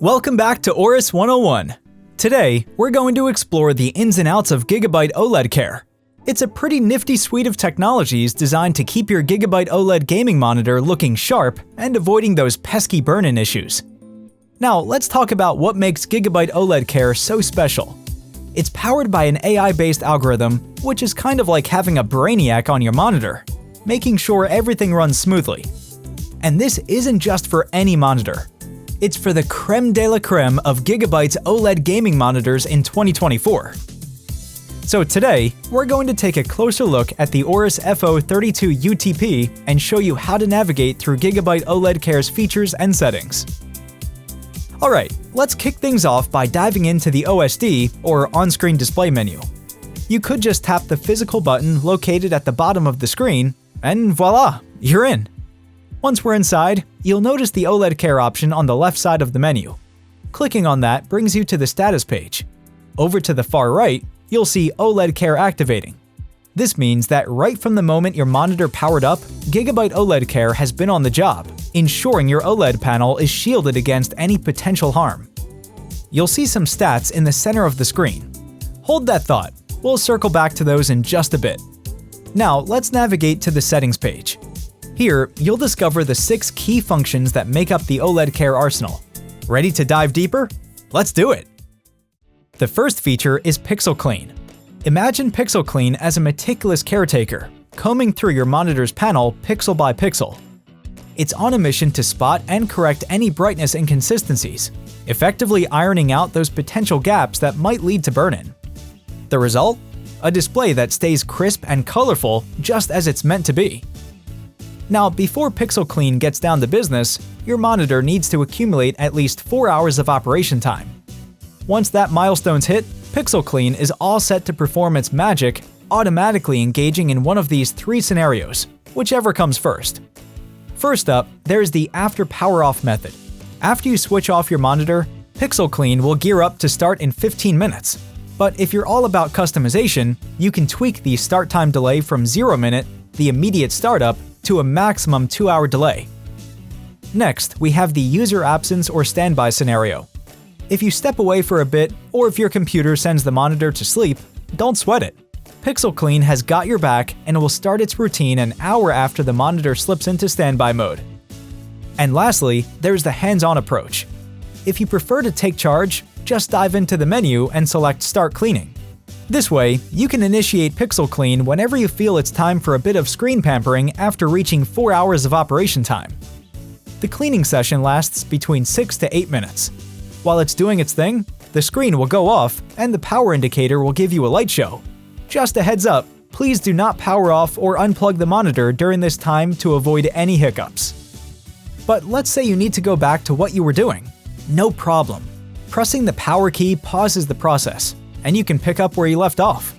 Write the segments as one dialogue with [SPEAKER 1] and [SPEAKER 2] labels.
[SPEAKER 1] Welcome back to AORUS 101. Today, we're going to explore the ins and outs of GIGABYTE OLED Care. It's a pretty nifty suite of technologies designed to keep your GIGABYTE OLED gaming monitor looking sharp and avoiding those pesky burn-in issues. Now, let's talk about what makes GIGABYTE OLED Care so special. It's powered by an AI-based algorithm, which is kind of like having a brainiac on your monitor, making sure everything runs smoothly. And this isn't just for any monitor. It's for the creme de la creme of GIGABYTE's OLED gaming monitors in 2024. So today, we're going to take a closer look at the AORUS FO32 UTP and show you how to navigate through GIGABYTE OLED Care's features and settings. Alright, let's kick things off by diving into the OSD, or on-screen display menu. You could just tap the physical button located at the bottom of the screen, and voila, you're in! Once we're inside, you'll notice the OLED Care option on the left side of the menu. Clicking on that brings you to the status page. Over to the far right, you'll see OLED Care activating. This means that right from the moment your monitor powered up, GIGABYTE OLED Care has been on the job, ensuring your OLED panel is shielded against any potential harm. You'll see some stats in the center of the screen. Hold that thought, we'll circle back to those in just a bit. Now let's navigate to the settings page. Here, you'll discover the 6 key functions that make up the OLED Care arsenal. Ready to dive deeper? Let's do it! The first feature is Pixel Clean. Imagine Pixel Clean as a meticulous caretaker, combing through your monitor's panel pixel by pixel. It's on a mission to spot and correct any brightness inconsistencies, effectively ironing out those potential gaps that might lead to burn-in. The result? A display that stays crisp and colorful just as it's meant to be. Now, before Pixel Clean gets down to business, your monitor needs to accumulate at least 4 hours of operation time. Once that milestone's hit, Pixel Clean is all set to perform its magic, automatically engaging in one of these 3 scenarios, whichever comes first. First up, there's the After Power Off method. After you switch off your monitor, Pixel Clean will gear up to start in 15 minutes. But if you're all about customization, you can tweak the start time delay from 0 minute, the immediate startup, to a maximum 2-hour delay. Next, we have the user absence or standby scenario. If you step away for a bit, or if your computer sends the monitor to sleep, don't sweat it. Pixel Clean has got your back and will start its routine an hour after the monitor slips into standby mode. And lastly, there's the hands-on approach. If you prefer to take charge, just dive into the menu and select Start Cleaning. This way, you can initiate Pixel Clean whenever you feel it's time for a bit of screen pampering after reaching 4 hours of operation time. The cleaning session lasts between 6 to 8 minutes. While it's doing its thing, the screen will go off and the power indicator will give you a light show. Just a heads up, please do not power off or unplug the monitor during this time to avoid any hiccups. But let's say you need to go back to what you were doing. No problem. Pressing the power key pauses the process, and you can pick up where you left off.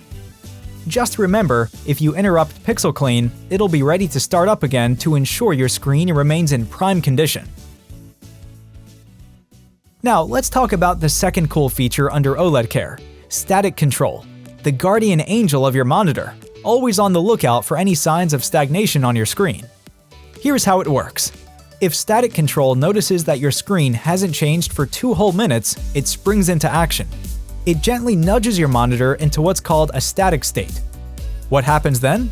[SPEAKER 1] Just remember, if you interrupt Pixel Clean, it'll be ready to start up again to ensure your screen remains in prime condition. Now, let's talk about the second cool feature under OLED Care, Static Control, the guardian angel of your monitor, always on the lookout for any signs of stagnation on your screen. Here's how it works. If Static Control notices that your screen hasn't changed for 2 whole minutes, it springs into action. It gently nudges your monitor into what's called a static state. What happens then?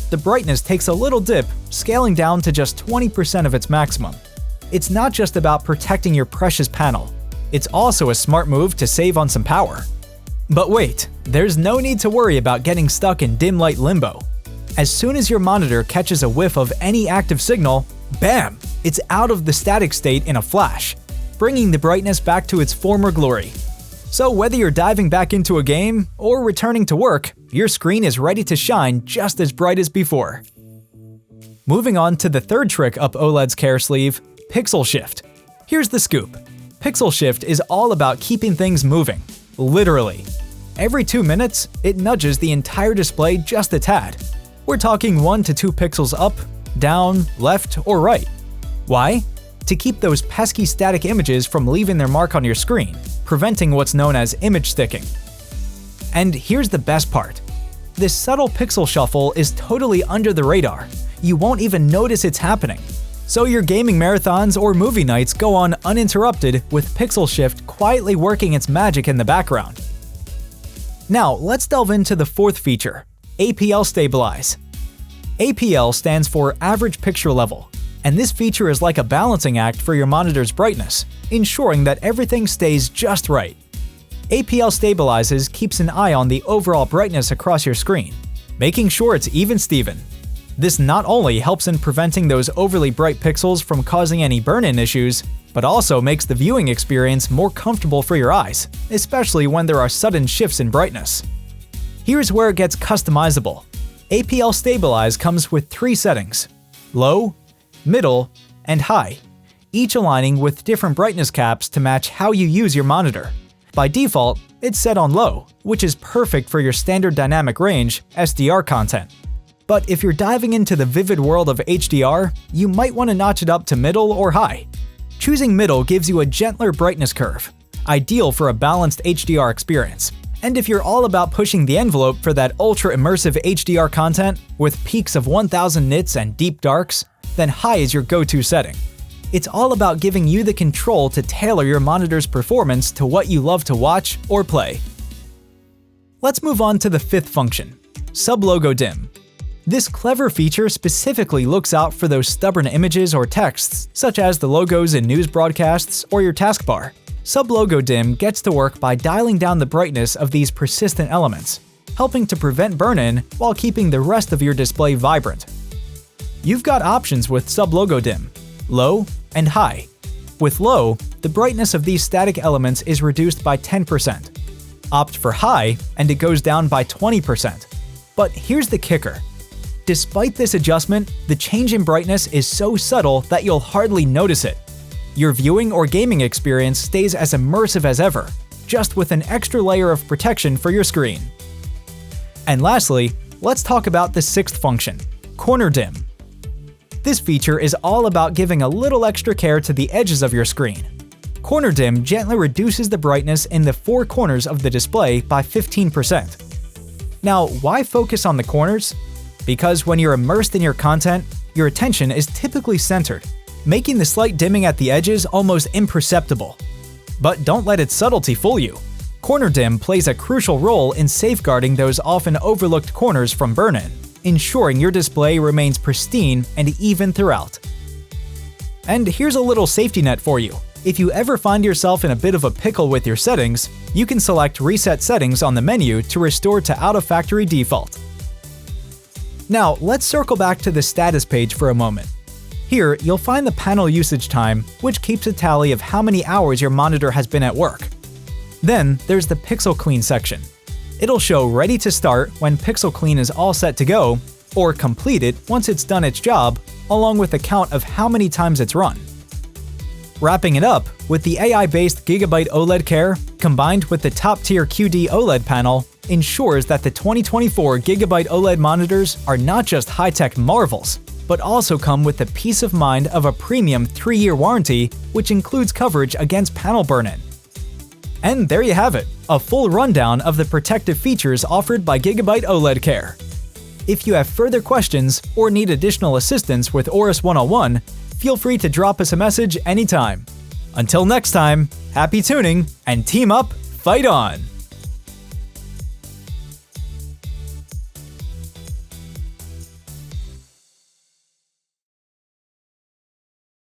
[SPEAKER 1] The brightness takes a little dip, scaling down to just 20% of its maximum. It's not just about protecting your precious panel. It's also a smart move to save on some power. But wait, there's no need to worry about getting stuck in dim light limbo. As soon as your monitor catches a whiff of any active signal, bam! It's out of the static state in a flash, bringing the brightness back to its former glory. So whether you're diving back into a game or returning to work, your screen is ready to shine just as bright as before. Moving on to the third trick up OLED's Care sleeve, Pixel Shift. Here's the scoop. Pixel Shift is all about keeping things moving, literally. Every 2 minutes, it nudges the entire display just a tad. We're talking 1 to 2 pixels up, down, left, or right. Why? To keep those pesky static images from leaving their mark on your screen, preventing what's known as image sticking. And here's the best part. This subtle pixel shuffle is totally under the radar. You won't even notice it's happening. so your gaming marathons or movie nights go on uninterrupted with Pixel Shift quietly working its magic in the background. Now, let's delve into the fourth feature, APL Stabilize. APL stands for Average Picture Level, and this feature is like a balancing act for your monitor's brightness, ensuring that everything stays just right. APL Stabilizes keeps an eye on the overall brightness across your screen, making sure it's even-steven. This not only helps in preventing those overly bright pixels from causing any burn-in issues, but also makes the viewing experience more comfortable for your eyes, especially when there are sudden shifts in brightness. Here's where it gets customizable. APL Stabilize comes with 3 settings: low, middle, and high, each aligning with different brightness caps to match how you use your monitor. By default, it's set on low, which is perfect for your standard dynamic range SDR content. But if you're diving into the vivid world of HDR, you might want to notch it up to middle or high. Choosing middle gives you a gentler brightness curve, ideal for a balanced HDR experience. And if you're all about pushing the envelope for that ultra-immersive HDR content with peaks of 1000 nits and deep darks, then high is your go-to setting. It's all about giving you the control to tailor your monitor's performance to what you love to watch or play. Let's move on to the fifth function, Sub-Logo Dim. This clever feature specifically looks out for those stubborn images or texts, such as the logos in news broadcasts or your taskbar. Sub-Logo Dim gets to work by dialing down the brightness of these persistent elements, helping to prevent burn-in while keeping the rest of your display vibrant. You've got options with Sub-Logo Dim, low and high. With low, the brightness of these static elements is reduced by 10%. Opt for high, and it goes down by 20%. But here's the kicker. Despite this adjustment, the change in brightness is so subtle that you'll hardly notice it. Your viewing or gaming experience stays as immersive as ever, just with an extra layer of protection for your screen. And lastly, let's talk about the sixth function, Corner Dim. This feature is all about giving a little extra care to the edges of your screen. Corner Dim gently reduces the brightness in the 4 corners of the display by 15%. Now, why focus on the corners? Because when you're immersed in your content, your attention is typically centered, making the slight dimming at the edges almost imperceptible. But don't let its subtlety fool you. Corner Dim plays a crucial role in safeguarding those often overlooked corners from burn-in, ensuring your display remains pristine and even throughout. And here's a little safety net for you. If you ever find yourself in a bit of a pickle with your settings, you can select Reset Settings on the menu to restore to out-of-factory default. Now, let's circle back to the status page for a moment. Here, you'll find the panel usage time, which keeps a tally of how many hours your monitor has been at work. Then, there's the Pixel Clean section. It'll show ready to start when Pixel Clean is all set to go, or completed once it's done its job, along with a count of how many times it's run. Wrapping it up, with the AI-based GIGABYTE OLED Care, combined with the top-tier QD OLED panel, ensures that the 2024 GIGABYTE OLED monitors are not just high-tech marvels, but also come with the peace of mind of a premium 3-year warranty, which includes coverage against panel burn-in. And there you have it, a full rundown of the protective features offered by GIGABYTE OLED Care. If you have further questions or need additional assistance with AORUS 101, feel free to drop us a message anytime. Until next time, happy tuning, and team up, fight on!